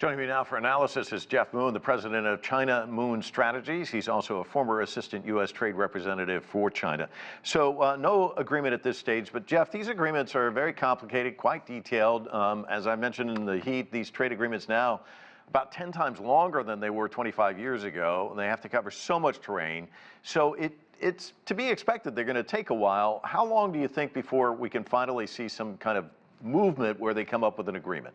Joining me now for analysis is Jeff Moon, the president of China-Moon Strategies. He's also a former assistant U.S. trade representative for China. So no agreement at this stage, but Jeff, these agreements are very complicated, quite detailed. As I mentioned in the heat, these trade agreements now about 10 times longer than they were 25 years ago, and they have to cover so much terrain. So it's to be expected they're going to take a while. How long do you think before we can finally see some kind of movement where they come up with an agreement?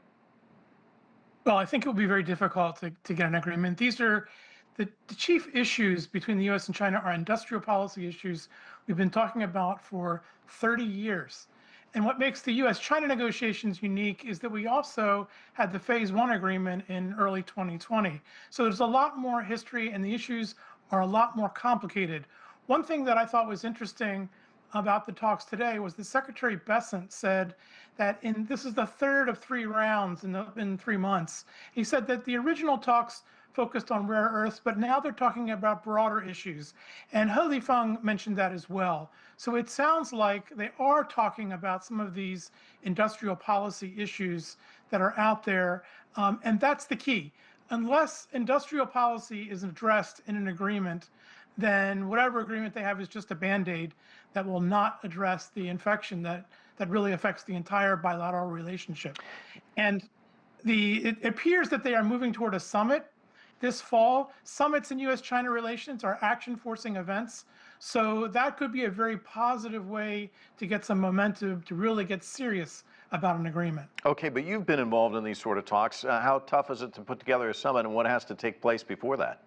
Well, I think it will be very difficult to get an agreement. These are the chief issues between the U.S. and China are industrial policy issues we've been talking about for 30 years. And what makes the U.S.-China negotiations unique is that we also had the Phase 1 agreement in early 2020. So there's a lot more history and the issues are a lot more complicated. One thing that I thought was interesting about the talks today was that Secretary Bessent said that this is the third of 3 rounds in 3 months. He said that the original talks focused on rare earths, but now they're talking about broader issues. And He Lifeng mentioned that as well. So it sounds like they are talking about some of these industrial policy issues that are out there, and that's the key. Unless industrial policy is addressed in an agreement, then whatever agreement they have is just a Band-Aid that will not address the infection that really affects the entire bilateral relationship. And it appears that they are moving toward a summit this fall. Summits in U.S.-China relations are action-forcing events, so that could be a very positive way to get some momentum to really get serious about an agreement. Okay, but you've been involved in these sort of talks. How tough is it to put together a summit, and what has to take place before that?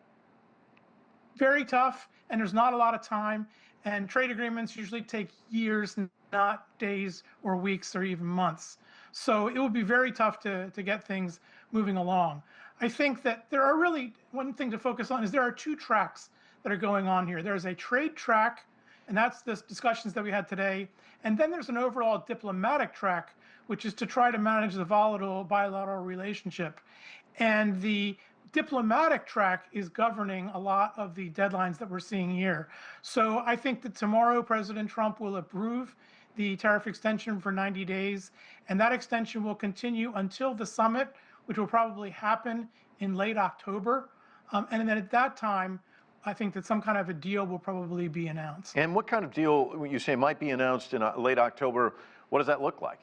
Very tough, and there's not a lot of time, and trade agreements usually take years, not days or weeks or even months. So it would be very tough to get things moving along. I think that there are really, one thing to focus on is there are 2 tracks that are going on here. There's a trade track, and that's the discussions that we had today, and then there's an overall diplomatic track, which is to try to manage the volatile bilateral relationship. And the diplomatic track is governing a lot of the deadlines that we're seeing here. So I think that tomorrow President Trump will approve the tariff extension for 90 days, and that extension will continue until the summit, which will probably happen in late October. And then at that time, I think that some kind of a deal will probably be announced. And what kind of deal, you say, might be announced in late October? What does that look like?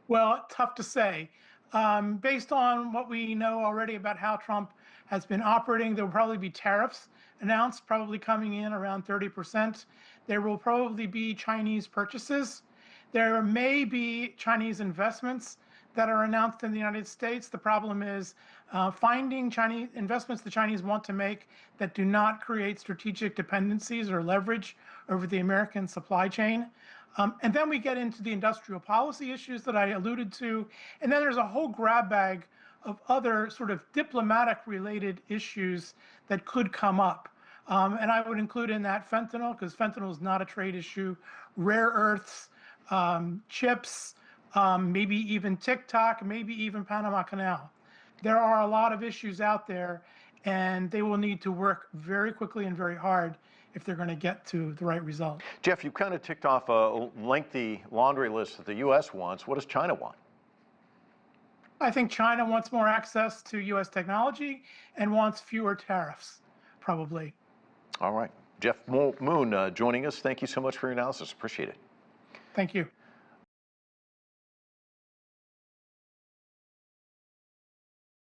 Well, tough to say. Based on what we know already about how Trump has been operating, there will probably be tariffs announced, probably coming in around 30%. There will probably be Chinese purchases. There may be Chinese investments that are announced in the United States. The problem is finding Chinese investments the Chinese want to make that do not create strategic dependencies or leverage over the American supply chain. And then we get into the industrial policy issues that I alluded to. And then there's a whole grab bag of other sort of diplomatic related issues that could come up. And I would include in that fentanyl, because fentanyl is not a trade issue, rare earths, chips, maybe even TikTok, maybe even Panama Canal. There are a lot of issues out there, and they will need to work very quickly and very hard if they're going to get to the right result. Jeff, you kind of ticked off a lengthy laundry list that the U.S. wants. What does China want? I think China wants more access to U.S. technology and wants fewer tariffs, probably. All right. Jeff Moon joining us. Thank you so much for your analysis. Appreciate it. Thank you.